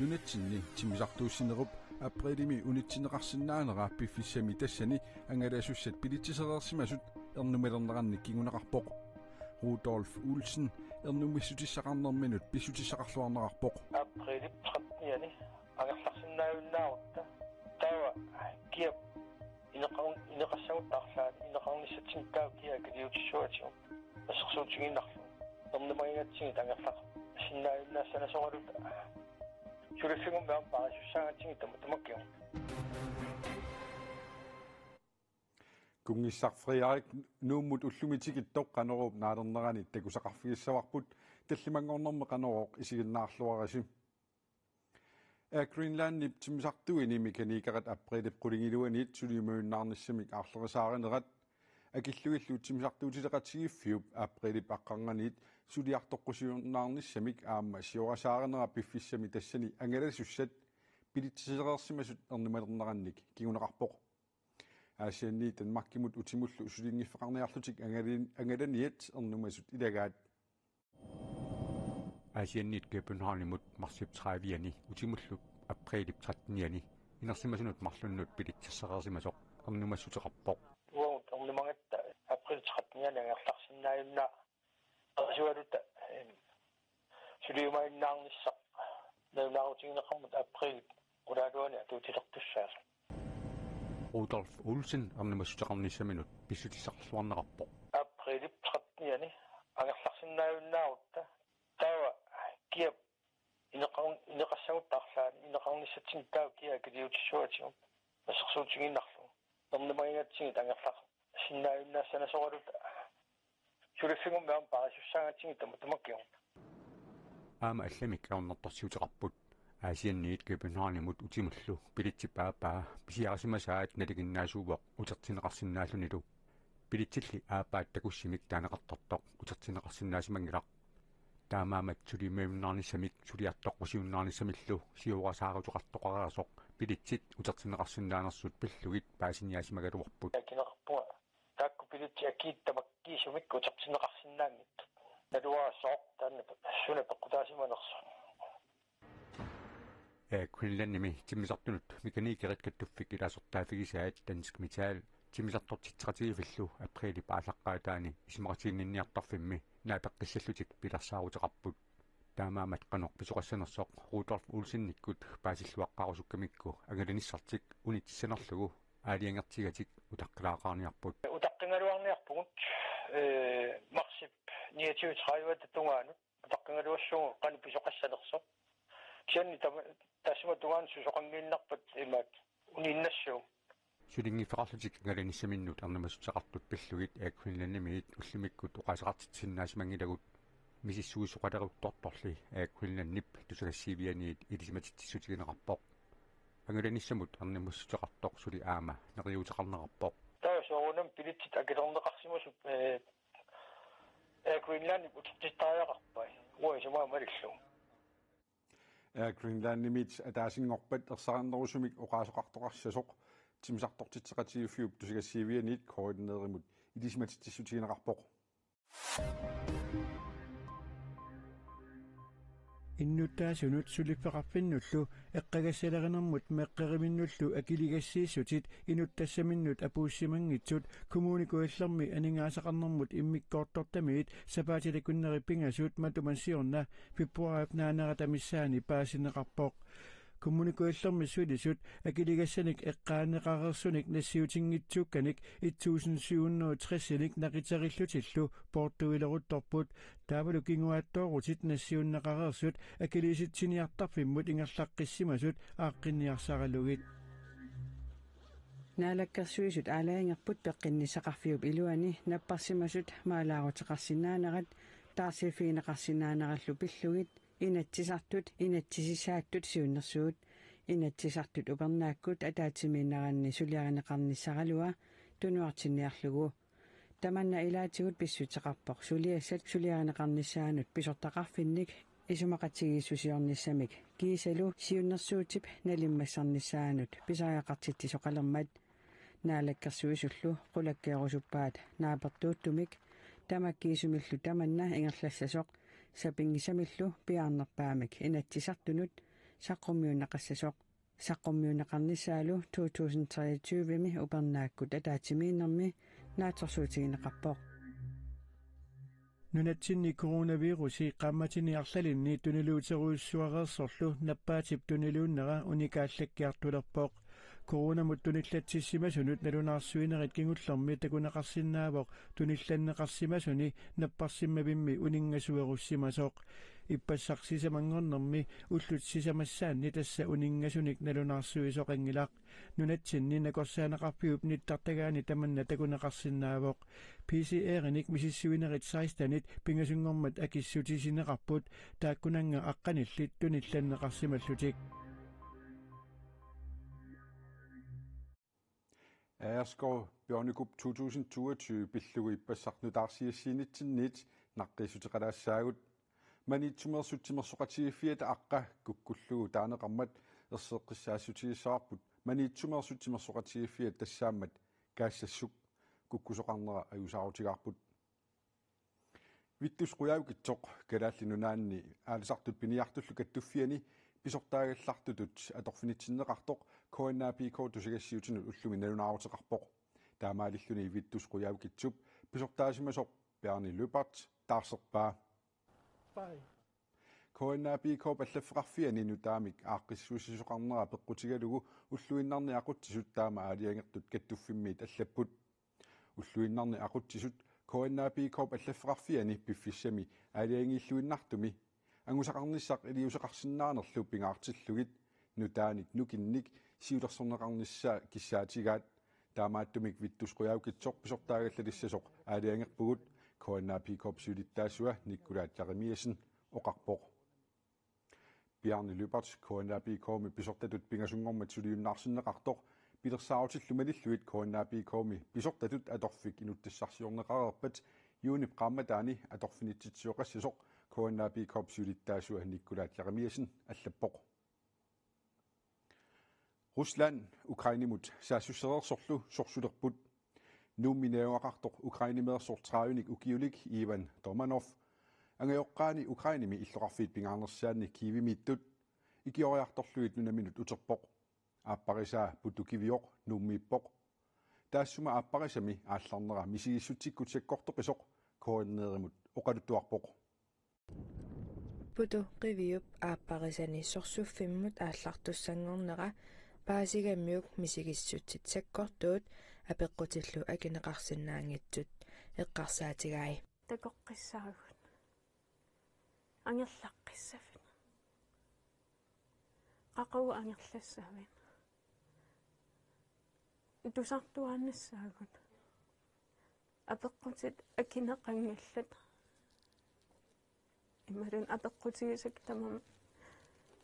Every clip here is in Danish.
нунатсинни тимисартууссинеруп априлими унитсинеқарсинаанера пиффиссами тассани ангалаасуссат пилитсисереерсимасут эрнумилернеранник кигунеқарпоқ Rudolf Olsen эрнумиссутиссақарнерминут писсутиссақарлуарнеқарпоқ априлип 13-яни агерларсинаавиннаарутта тава киап инеқассагуттаарлаат инеқарниссатсинтаа киа калиутиссуатиу ассерсуутигиннарлу эрнумагингатсиги тангерлар синнаавиннаассана соралут чулиффигум баам паасуссаагатсиги тамаккиу кунгиссарфриарик нууммут уллумитигиттоқ канеруп наалернерани такусақарфигиссаварпут таллимангорнерме канероқ исигиннаарлуараси Greenland тимисартуини меканикерат априлип qulingilуанит сулимуиннаарниссамик аарлерисааринерат акиллуиллу тимисартуутилеқатигиффиуп априлип аққарнганит сулиартоққусиуннаарниссамик аама сиорасааринера пиффиссами тассани ангаласуссат пилитсисереерсимасут эрнумалернеранник кигунеқарпоқ Asianni Danmarkimut utimullu sulingiffeqarniarlutik angalaniat ernumasut ilagaat Asiannit Københavnimut marsip 30-yani utimullu aprilip 13-yani inersimasunut marlunnut pilitsassaqersimasoq ernumassuteqarpoq uut ernumangatta april 13-yani angerlarsinnaayunna ersualutta suliumainnaarnissaq naunaarutingineqarmut april qulaaluani atuutilertussaas Rudolf Olsen ernumassuteqarnissaminut pissutissaqarluarneqarpoq априлип 13-яни агерларсинаавиннаарутта тава киап инеқассагуттаарлаат инеқарниссатсинтаа киа калиутиссуатиу ассерсуутигиннарлу эрнумагингатсиги тангерлар синнаавиннаассана соралут чулиффигум баам паасуссаагатсиги тамаккиу аама алламик аорнэрторсиутеқарпут Asianniit Københavnimut utimullu pilitsippaapaa pisiarsimасаат налигиннаасуувоқ утертинеқарсинааллунилу пилитсилли аапаат такусsimik таанеқартортоқ утертинеқарсинаасимангилақ таамаамат сулимеимнаарниссамик сулиартоққусиуннаарниссамиллу сиуарасаарутоқартоқараасоқ пилитсит утертинеқарсинаанерсут пиллугит паасиниасимагалуарпут акинеқарпуа таакку пилитси акииттамаккиисумик утертинеқарсинаангит надуаасоқ таанна суна пеққутаасиманерсу Greenlandimi timisartunut mekanikeret kattuffik ilasortaafigisaat dansk metal timisartortitseqatigifillu aprili paallaqqaataani isimaratiinninniartarfimmi naapeqqissallutik pilarsaaruteqarput taamaamat qanorp pisoqassanersoq Rudolf Olsennikkut paasilluaqqarusukkamikku agalanissartik unittissanerlugu aaliangertigatik utaqqalaaqaarniarput utaqqingaluarniarpugut marsip 29 tungaanut utaqqingaluassugu qani pisoqassanersoq kianni tasima tugaan susoqangiinnarpat imaat uninnassuu sulingiffeqarlutik agalanissaminnut ernamassuteqartut pillugit Greenlandimiit ullumikkut uqaasaqartitsinnaasimangilagut misissuusoqaleruttortorli Greenlandnip tusagassiivianiit ilisimatitsutigineqarpoq agalannissamut ernamassuteqartoq suli aama neriuteqarneqarpoq taasuunam pilitsit akilerneqarsimusut Greenlandnip uttittaajaqarpai uisumaa malillu Greenlandimit ataasingorpat ersaqannerusumik oqaasoqartoqarsasoq timisartortitseqatigiffiup tusagassiivianiit koordineerimut ilisimatitsutigineqarpoq иннуттаасунут сулиффеқарфиннуллу эққагассалеринэрмут меққериминнуллу акилигассииссутит инуттассаминнут апууссимангитсут коммуникуаллерми анингаасақарнэрмут иммиккоортортамиит сапаатилакуннериппингасуут матумассиорна фебруарип наанератамиссаани паасинеқарпоқ kommunikuallermi sulisut akiligassanik eqqaaneqarersunik nassiutiнгитсуукканик 1760-ник нақитариллутиллу портуилерутторпут таавалу кингуааттооруtit нассиуннеқарерсут акилиситсиниартарфиммут ингерлаққиссимасут ааққинниарсаралугит наалаккерсуисут аалаангерпут пеққиннисақарфиуп илуани наппарсимасут маалаарутеқарсинаанерат таарсифиинеқарсинаанераллу пиллугит инатсисартут инатсисисааттут сиуннэрсуут инатсисартут упернааккут атаатсимииннаранни сулиаринеқарниссаралуа тунуартинниарлугу таманна илаатигут писсутеқарпоқ сулиассат сулиаринеқарниссаанут писортақарфинник исумақатсигииссусиорниссамик киисалу сиуннэрсуутип налиммассарниссаанут писариақартиттисоқалермат наалаккерсуисуллу қулаккеерусуппаат наапертууттумик тамаккиисумиллу таманна ингерлассасоқ сапингисамиллу пиаарнерпаамик инатсисартунут saqqummiunaqassasoq saqqummiunaqarnissaalu 2023-mi upernaakku tataatimiinnermi naatorsuutigineqarpoq nunatsinni coronavirusi qammatiniarlalinni tuniluuteruussuareersorlu nappaatip tuniluunnera unikaallakiartulerpoq коронамут туниллатсиссимасунут налунаарсуинерит кигуллерми такунеқарсинаавоқ тунилланнеқарсимасуни наппарсиммавимми унингасуеруссимасоқ иппассарсисамангорнерми уллутсисамассаанни тасса унингасуник налунаарсуисоқангилақ нунатсинни накорсаанеқарпиуп ниттартагаани таманна такунеқарсинаавоқ PCR-ник мисиссуинерит 16-нит пингасунгормат акиссутисинеқарпут тааккунанга аққаниллит тунилланнеқарсималлутик Aerskov Bjørnekup 2022 billugu ippassarnutaarsiassiinitsinniit naqqisutiqalaassaagut maniitsumersuttimersoqatigifiat aqqa kukkullugu taaneqarmat erseeqqissaassutigissaarput maniitsumersuttimersoqatigifiat tassaammat kaassassuk kukkusoqarnera ajusaarutigaarput vittus quyaukitsoq kalaallinunaanni aalisartut piniartullu kattuffiani pisortaagallartutut atorfinitsinneqartoq KNAPK tusigassiutinut ullumi nalunaaruteqarpoq taamaalilluni vittus quyaukitsup pisortaasimasoq Bjarni Løbert taarserpaa KNAPK pallaffeqarfiani nutaamik aaqqissuusisoqarnera peqqutigalugu ulluinnarni aquttisut taama aaliangertut kattuffimmit allapput ulluinnarni aquttisut KNAPK pallaffeqarfiani piffissami aaliangiilluinnartumi angusaqarnissaq iliusaqarsinnaanerlu pingaartillugit nutaanik nukinnik siulersorneqarnissaa kissaatigaat taamaattumik vittus quyaukitsoq pisortaagallalissassoq aaliangerpugut KNAPK sulittaassua nikkulaat Jaremiasen oqarpoq Bjarni Løbert KNAPK mi pisortatut pingasungormat suliunnaarsinneqartoq pilersaarutillumalilluit KNAPK mi pisortatut atorfik inuttassarsiorneqarerpat juunip qammataani atorfinitsitsioqassassoq KNAPK sulittaassua nikkulaat Jaremiasen allappoq Rusland Ukrainimut saassussereersorlu sorsulerput nuumminauaqartoq Ukrainimeersortraajunik ukiulik Ivan Domanov angajoqqaani Ukrainimi illoqarfiit pingaarnersaanni kiivimiittut ikioriartorluit nunaminut uterpoq aapparisaa putukiviоq nuummiippoq taassuma aapparisami aallarnera misigissutsikkutikkortoqisoq koordineerimut oqaluttuarpoq putu qiviup aapparisani sorsuuffimmut aallartussangornera paasigammiuk misigissutsit sakkortuut apeqqutillu akineqarsinnaangitsut eqqarsaatigai takoqqissaagut angerlaqqissavin qaqawu angerlassavin tusartuaannassaagut apeqqutit akineqangallat immarun apeqqutigisak tamam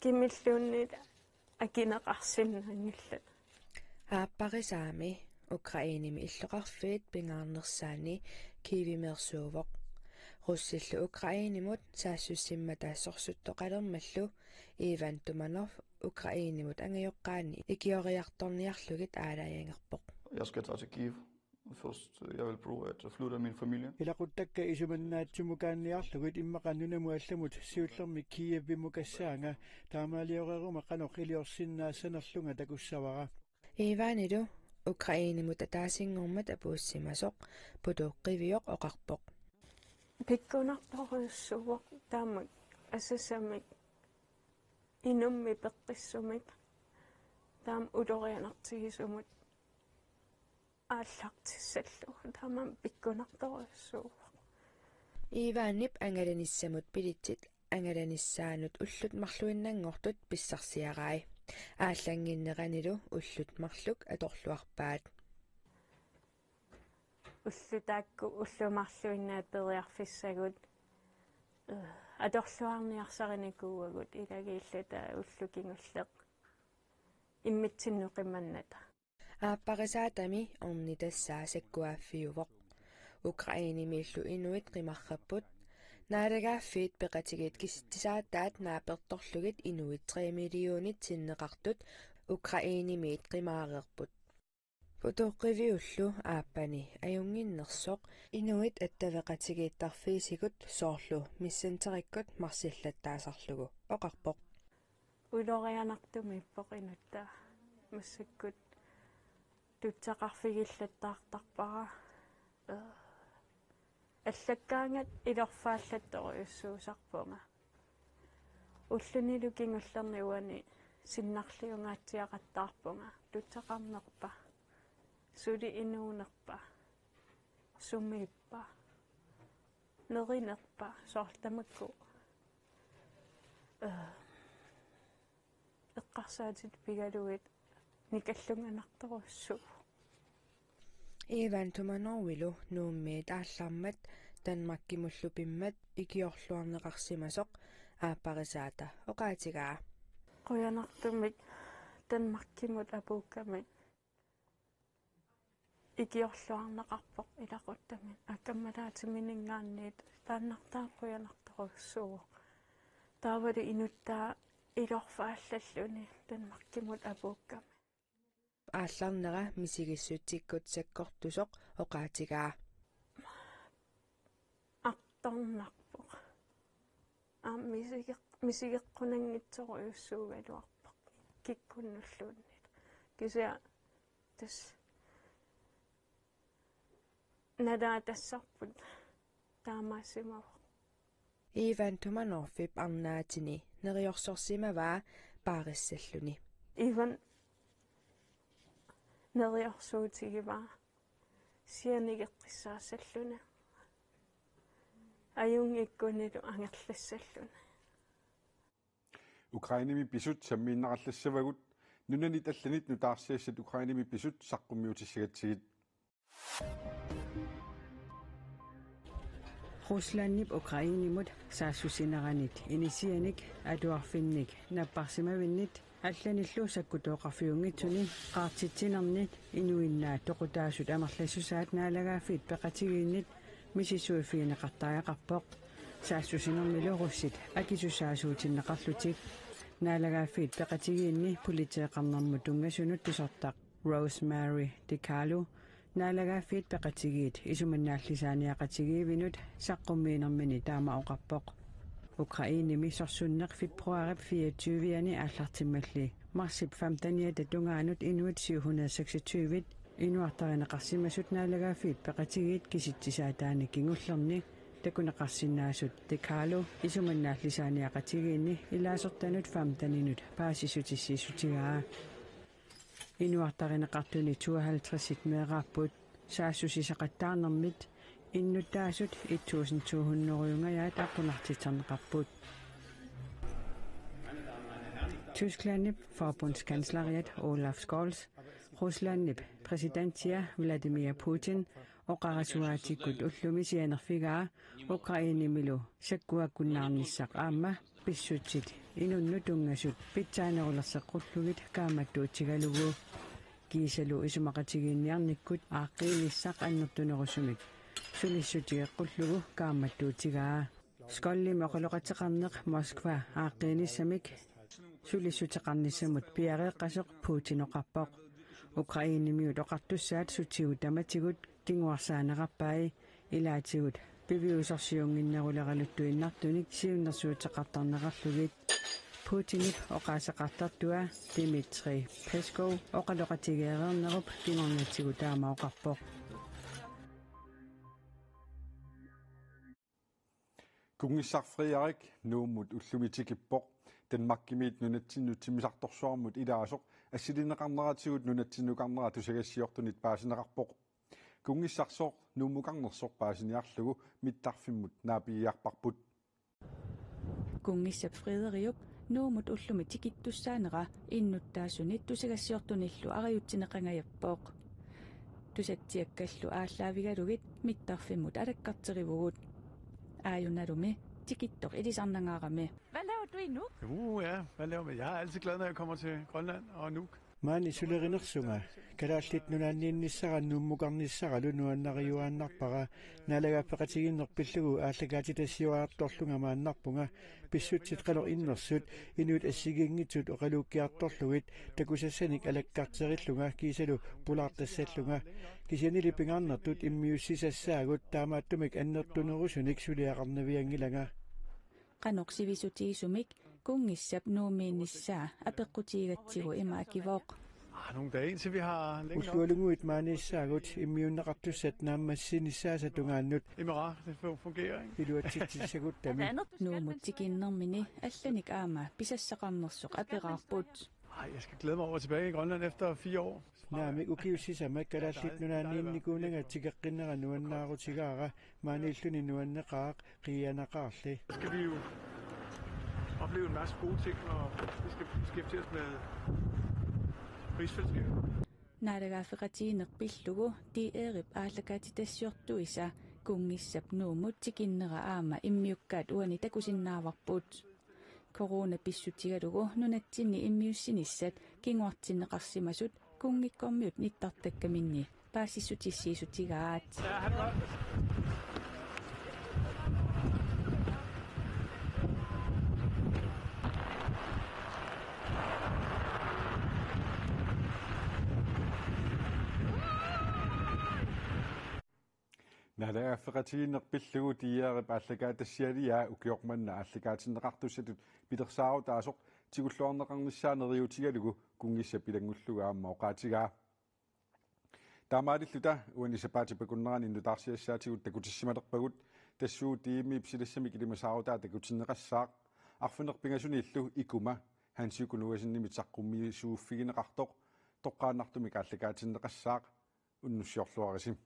kimilluunniit akineqarsinnaangillat aapparisaami Ukrainimi illoqarfiit pingaarnersaani kiivimeersuuvoq russillu Ukrainimut saassussimmataasorsuttоqalermallu Ivan Domanov Ukrainimut angajoqqaani ikioriartorniarlugit aalajangerpoq Jeg skal tage til Kiev. Først jeg vil prøve at flytte min familie. Ilaquttakka isumannaatsumukaanniarlugit immaqannunamuallamut siullermi Kiev-vimukassaanga taamaalioreruma qanoq iliorsinnaasanerlunga takussavara Ivanilu Ukrainimut ataasingormat apuussimasoq putuqqivioq oqarpoq pikkunartoruussuvoq taamak asassamik inummi peqqissumik taam ulorianartigisumut ааллартиссаллу таамам пиккунарторуссууа Иваннип ангаланissamut pilitsit angalanissaanut ullut marluinnangortut pissarsiarai ааллангиннеранилу уллут марлук аторлуарпаат уллутаакку уллумарлуиннаат периарфиссагут аторлуарниарсариникууагут илагииллата уллукингуллеқ иммитсиннуқимманната ааппарисаатами орнитассаа саккуааффиувоқ Украинimииллу инуит қимарраппут наалагааффиит пеқатигит киситтисаатаат нааперторлугит инуит 3 миллионит синнеқартут Украинимиит қимаарерпут путоққивиуллу ааппани аюнгиннерсоқ инуит аттавеқатигииттарфиисигут соорлу миссантериккут марсиллаттаасарлугу оқарпоқ улорианартумиппоқ инутта массаккут тутсақарфигиллаттаартарпара аллаккаангат илорфааллатториуссуусарпунга уллунилу кингуллерни уани синнарлиунгаатсиақаттаарпунга тутсақарнерпа сули инуунерпа суммииппа неринерпа соорлтамакку эққарсаатит пигалуит никаллунганарторуссу Иван туманорвилу нууммиит ааллармат танмаккимуллупиммат икиорлуарнеқарсимасоқ ааппарисаата оқаатигаа қуянартумик танмаккимут апуукками икиорлуарнеқарпоқ илақуттами аккаммалаатиминингаанниит тааннартаа қуянарторуссуу таавали инуттаа илорфааллаллуни танмаккимут апуукками аалларнера мисигиссутиккут саккортусоқ оқаатигаа артарнарпоқ мисигеққунангитсоруйуссуугалуарпақ киккуннуллууннит кися тас надаатассарпут таамаассимава Иван туманорфип арнаатини нериорсорсимаваа паариссаллуни Иван нериорсуутигиваа сианигеққиссаассаллуна аюнгиккунилу ангерлассаллуна Ukrainimi pisut sammiinnaqallassavagут нунани талланит нутаарсиассат Украиними pisut саққуммиутиссагатсигит Ruslanniп Украинимут саассусинеранит инисианик атуарфинник наппарсимавиннит алланиллуу саккутооқарфиунгитсуни qaartitsinernit inuinnaat toqutaasut амерлассусаат наалагаафит пеқатигииннит мисисуиффиинеқартариақарпоқ саассусинермилу руссит акисусаасуутиннеқарлутик наалагаафит пеқатигиинни политеэқарнэрму тунгасунут тусартақ Rosemary DiCarlo наалагаафит пеқатигиит исуманнааллисааниақатигиивинут саққуммиинермини таамаоқарпоқ Ukrainimi sorsunneq februarip 24-ани ааллартиммалли марсип 15-ниата тунгаанут инуит 726 инуартаринеқарсимасут наалагаафит пеқатигиит киситсисаатаани кингуллерни такунеқарсинаасут DiCarlo исуманнааллисааниақатигиинни илаасертанут 15-нинут паасисутиссиисутигаа инуартаринеқартуни 52 меэраарпут саассусисақаттаарнэрмит иннуттаасут 1200 аққунартитсарнеқарпут Tysklandip forbundskansleriet Olaf Scholz Ruslandip præsidentia Vladimir Putin oqarasuaatikut ullumisianerfigaa Ukrainimilu sakkuakkunnaarnissaq aamma pissutsit inunnutungasut pitsaanerulerseqqulluгит kaammattuutigalugu kiisalu isumaqatigiinniarnikkut aaqqiinissaq annertunerusumik sulissutigeqqullugu kaammattuutigaa Skollim oqaloqatiqarneq Moskva aaqqiinissamik sulissutiqarnissamut piareeqqasoq Putin oqarpoq Ukrainimiut oqartussaat sutiutamatigut kinguarsaaneqarpai ilaatigut piviusorsiunginneruleralutuinnartunik siunnersuutеқартарнеқарлугит Putinip oqaasaqartartua Dmitri Peskov oqaloqatigeerernerup kingornatigu taamaoqarpoq Kungissarfriarik nuumut ullumitikippoq Danmarkimiit nunatsinnutsimisartorsuarmut ilaasoq assilineqarneratigut nunatsinnuqarnera tusagassiortunit paasineqarpoq Kungissarsoq nuumuqarnersoq paasiniarlugu mittarfimmut naapiiarparput Kungissap Frederiup nuumut ullumitikittussaanera innuttaasunit tusagassiortunillu ariutsineqangajappoq tusatsiakkallu ааllaavigalugit mittarfimmut alakkarterivugut aajunalumi tikittoq ilisarnangaarami. Hvad laver du nu? Ja, hvad laver man? Jeg er altid glad, når jeg kommer til Grønland og Nuuk. Maani sulerinersunga kalaallit nunaanniinnissara nuannariuaannarpara naalagaappeqatiginnerpillugu aallakaatitassiuaartorlunga maannarpunga pissutsit qalor innersut inuit assigiingitsut oqaluukkiartorlugit takusassanik alakkarterillunga kiisalu pulaartassallunga kisianili pingaarnertut immiussisasaagut taamaattumik annertunerusunik suliaqarnaviangilanga qanorsivisutiisumik kungissap nuumiinnissaa apeqqutiigatsigu imaakivooq Nogle dage indtil vi har længe nok. Ullualunguit maanisaagut immiunnaqartussat naammassinissaasatugaannut Emira, det fungerer, ikke? iluatsitsissaguttami nuumuttikinnermini allanik aama pisassaqarnersoq aperaarput Ej, jeg skal glæde mig over tilbage i Grønland efter 4 år. naamik ukiussisamak kalallitnunaaniinnikunanga tigaqqinnerannuannaarutigaaqa maaniilluni nuanneqaaq qianaqaarli Skal vi jo opleve en masse gode ting, og vi skal beskæftige os med rigsfællesskabet. naalaгаafеqatiinerpillugu tiierip aallakaatitassiortuisa kungissap nuumut tikinnera aama immiukkaat uani takusinnaavarput coronapissutigalugu nunatsinni immiussinissat kinguartinneqarsimasut kungikkormiut nittartakkaminni paassissutissiisutigaat Ja, han var. Naalaafeqatiinerpillugu tiiarip aallakaatassialia ukiormanna aallakaatinneqartussatut pitersaarutaasoq tigulluarneqarnissaaneriutigalugu kungissa pilangulluga aamma oqaatigaa taamaalilluta uanisapaatipakunnerani innutaarsiassaatigut takutissimalerpagut tassuu tiimi ipsilassamik ilimasaarutaa takutinneqassaaq arfinerpingasuni illu ikuma hansiikunuasinnimitsaqqummiisuuffigineqartoq toqqaannartumik aallakaatinneqassaaq unnussiorluarisim